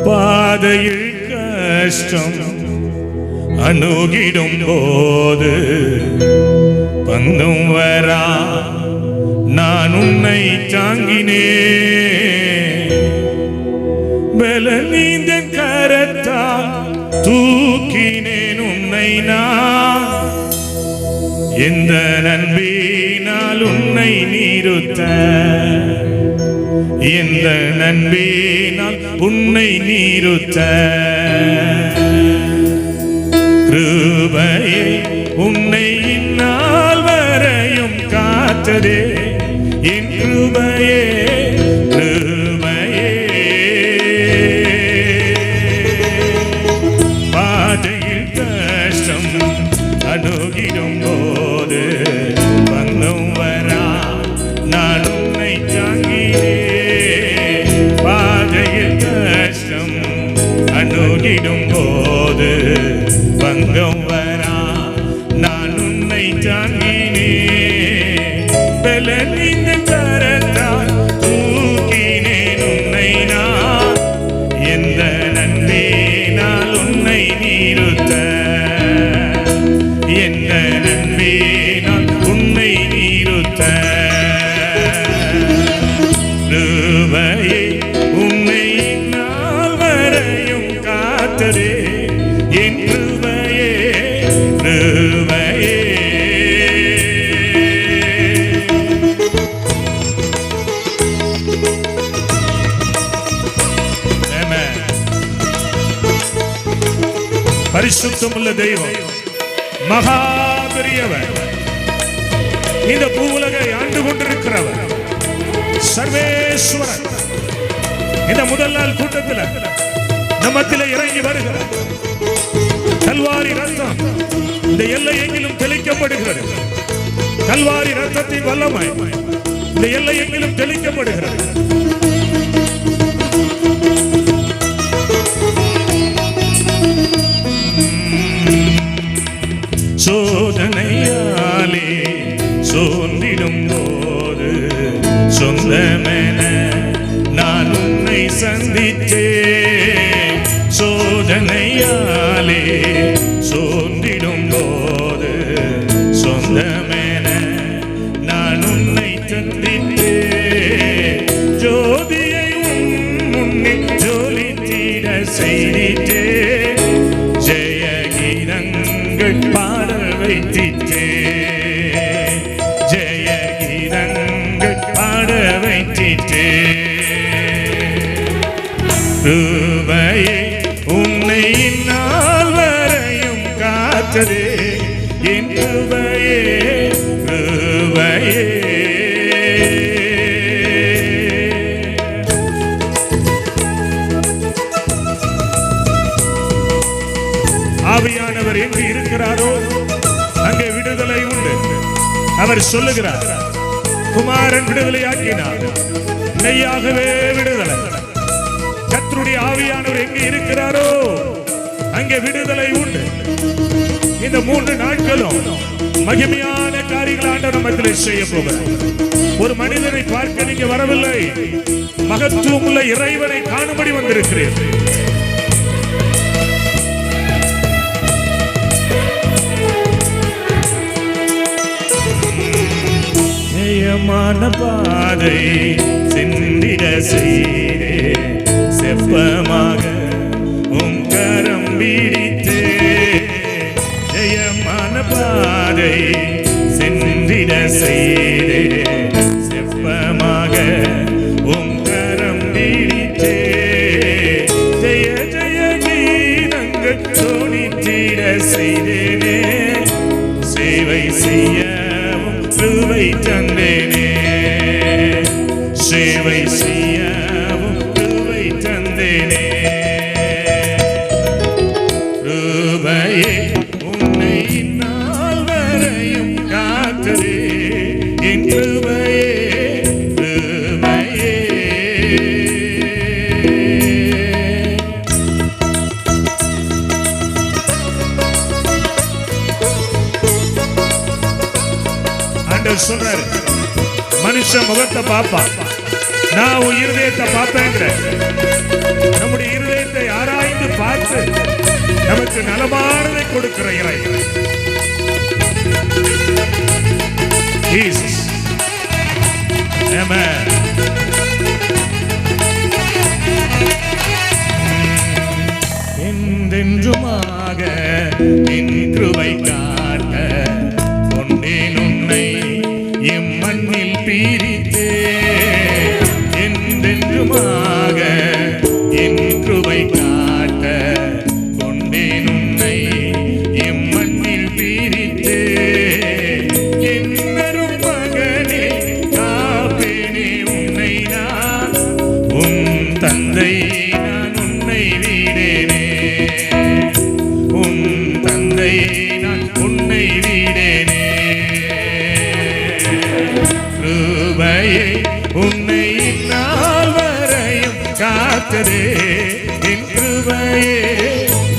பாதையில் கஷ்டம் அணுகிடும் போது பங்கும் வரா நான் உன்னை தாங்கினே பல நீந்த கரத்தா தூக்கினேன் உன்னை நான் எந்த நன்பினால் உன்னை நீருத்த எந்த நன்பினால் உன்னை நீருத்த கிருபையே உன்னை இந்நாள் வரையும் காத்ததே என் கிருபையே கிருபையே பாதையில் கஷ்டம் அணுகிடும் போது பங்கும் வரா நான் உன்னை தாங்கினே அணுகிடும் போது பங்கம் வரா நான் உன்னை தாங்கினே பலனின் கரத்தால் தூக்கினேன் உன்னை நான் எந்த நன்பினால் உன்னை நீருத்த எந்த நன்பினால் உன்னை நீருத்த கிருபையே உன்னை என் கிருபையே கிருபையே பரிசுத்தமுள்ள தெய்வம் மகா பெரியவர் இந்த பூவுலகை ஆண்டு கொண்டிருக்கிறவர் சர்வேஸ்வரர் இந்த முதல் நாள் கூட்டத்தில் நம்மத்திலே இறங்கி வருகிறார். கல்வாரி ரத்தம் இந்த எல்லை எங்கிலும் தெளிக்கப்படுகிறது. கல்வாரி ரத்தத்தின் வல்லமை இந்த எல்லை எங்கிலும் தெளிக்கப்படுகிறது. சோதனையாலே சோர்ந்திடும் போது சொந்தமென நான் உன்னை சந்தித்தேன். சோதனையாலே சோர்ந்திடும் போது சொந்தமென நான் உன்னை சந்தித்தேன். ஜோதியை முன்னே ஜொலித்திட செய்திட்டே ஜெய கீதங்கள் பாடல் வைத்திட்டே ஜெய கீதங்கள் பாட வைத்திட்டே கிருபையே உன்னை இந்நாள் வரையும் காத்ததே என் கிருபையே கிருபையே ஆவியானவர் எங்கு இருக்கிறாரோ அங்கே விடுதலை உண்டு. அவர் சொல்லுகிறார், குமாரன் விடுதலையாக்கினார், மெய்யாகவே விடுதலை. கர்த்தருடைய ஆவியானவர் எங்கே இருக்கிறாரோ அங்கே விடுதலை உண்டு. இந்த 3 நாட்களும் மகிமையான காரியங்கள் ஆண்டவர் நம்மிலே செய்ய போகிறார். ஒரு மனிதனை பார்க்க நீங்க வரவில்லை, மகத்துவமுள்ள இறைவனை காணும்படி வந்திருக்கிறீர்கள். ஜெயமான பாதை சென்றிட செய்தே செப்பமாக உம் கரம் பிடித்தே. ஜெயமான பாதை சென்றிட செய்தே செப்பமாக உம் கரம் பிடித்தே. ஜெய ஜெய கீதங்கள் தோணித்திட செய்தேனே. சேவை செய்யவும் கிருபை தந்தேனே. சேவை செய்யவும் கிருபை தந்தேனே. கிருபையே உன்னை இந்நாள் வரையும் காத்ததே என் கிருபையே கிருபையே. ஆண்டவர் சொல்றாரு, மனுஷன் முகத்தை பார்ப்பான், நான் உன் இருதயத்தை பார்ப்பேங்கிற. நம்முடைய இருதயத்தை ஆராய்ந்து பார்த்து நமக்கு நலமானதை கொடுக்கிற இறைவன் ஜீசஸ். ஆமென். என்றென்றுமாக என் கிருபை காட்ட கொண்டேன் உன்னை எம்மண்ணில் பிரித்தே. என்றென்றுமாக என் கிருபை காட்ட கொண்டேன் உன்னை எம்மண்ணில் பிரித்தே. என்னரும் மகனே காப்பேனே உன்னை நான் உன் தந்தை நான் உன்னை வீடேனே. உன் தந்தை நான் உன்னை வீடேனே. கிருபையே உன்னை இந்நாள் வரையும் காத்ததே என் கிருபையே.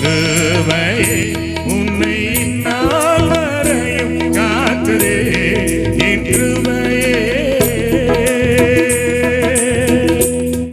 கிருபையே